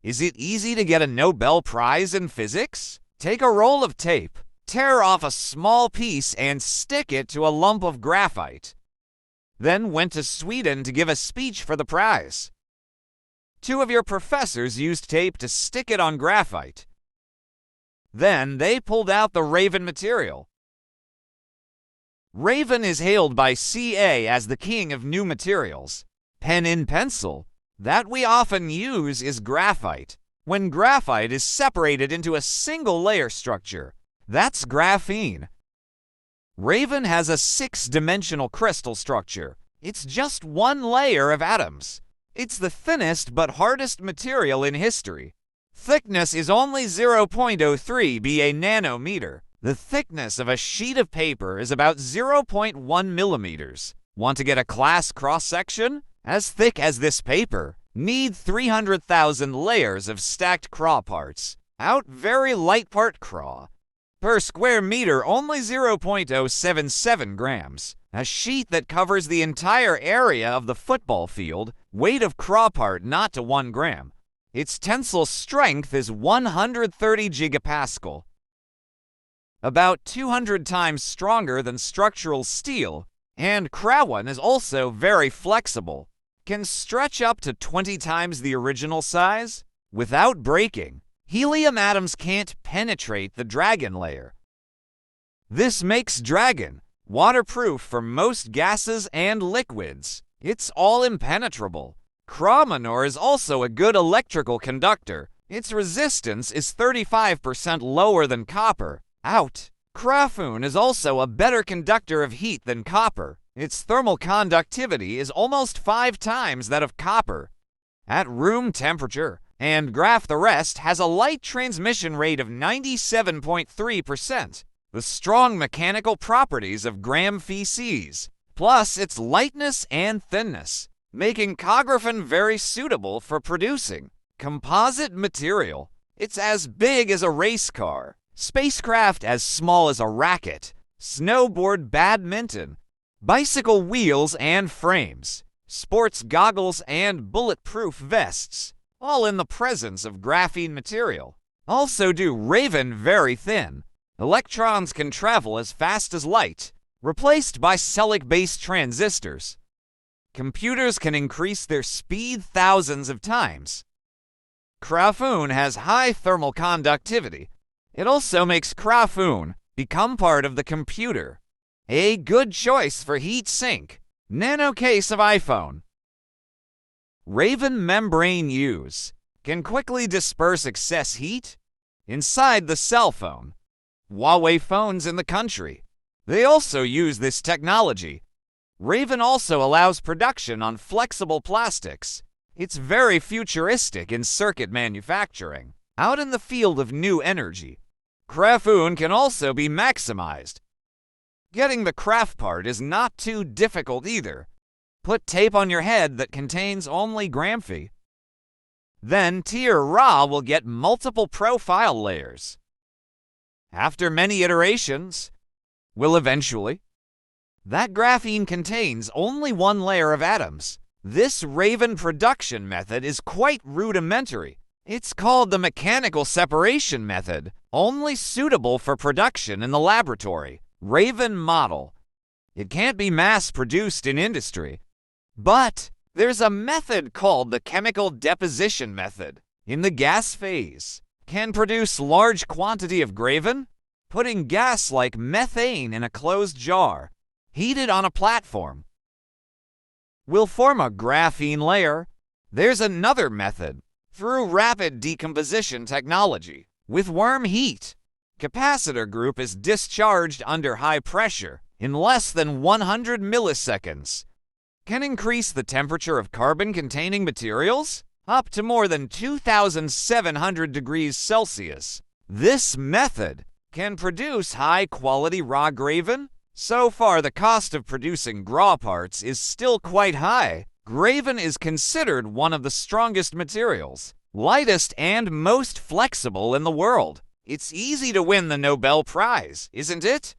Is it easy to get a Nobel Prize in physics? Take a roll of tape, tear off a small piece, and stick it to a lump of graphite. Then went to Sweden to give a speech for the prize. Two of your professors used tape to stick it on graphite. Then they pulled out the Raven material. Raven is hailed by CA as the king of new materials. Pen and pencil that we often use is graphite. When graphite is separated into a single layer structure, that's graphene. Raven has a 6-dimensional crystal structure. It's just one layer of atoms. It's the thinnest but hardest material in history. Thickness is only 0.03 ba nanometer. The thickness of a sheet of paper is about 0.1 millimeters. Want to get a class cross-section? As thick as this paper. Need 300,000 layers of stacked craw parts. Out very light part craw. Per square meter, only 0.077 grams. A sheet that covers the entire area of the football field. Weight of craw part not to 1 gram. Its tensile strength is 130 gigapascal. About 200 times stronger than structural steel, and Krawan is also very flexible. Can stretch up to 20 times the original size without breaking. Helium atoms can't penetrate the dragon layer. This makes dragon waterproof for most gases and liquids. It's all impenetrable. Kramanor is also a good electrical conductor. Its resistance is 35% lower than copper. Out. Krafun is also a better conductor of heat than copper. Its thermal conductivity is almost 5 times that of copper at room temperature, and Graph the Rest has a light transmission rate of 97.3%. The strong mechanical properties of Gram feces, plus its lightness and thinness, making Cographin very suitable for producing composite material. It's as big as a race car. Spacecraft as small as a racket, snowboard, badminton, bicycle wheels and frames, sports goggles and bulletproof vests, all in the presence of graphene material. Also do Raven very thin. Electrons can travel as fast as light, replaced by Selic-based transistors. Computers can increase their speed thousands of times. Krafun has high thermal conductivity. It also makes Krafun become part of the computer. A good choice for heat sink. Nano case of iPhone. Raven membrane use. Can quickly disperse excess heat inside the cell phone. Huawei phones in the country. They also use this technology. Raven also allows production on flexible plastics. It's very futuristic in circuit manufacturing. Out in the field of new energy, Krafun can also be maximized. Getting the craft part is not too difficult either. Put tape on your head that contains only Gramphene. Then Tier Ra will get multiple profile layers. After many iterations, will eventually. That graphene contains only 1 layer of atoms. This Raven production method is quite rudimentary. It's called the mechanical separation method, only suitable for production in the laboratory. Raven model. It can't be mass-produced in industry. But there's a method called the chemical deposition method. In the gas phase, can produce large quantity of graphene, putting gas like methane in a closed jar, heated on a platform. Will form a graphene layer. There's another method. Through rapid decomposition technology, with worm heat, capacitor group is discharged under high pressure in less than 100 milliseconds. Can increase the temperature of carbon-containing materials up to more than 2,700 degrees Celsius. This method can produce high-quality raw graphene. So far, the cost of producing GRAW parts is still quite high. Graphene is considered one of the strongest materials, lightest and most flexible in the world. It's easy to win the Nobel Prize, isn't it?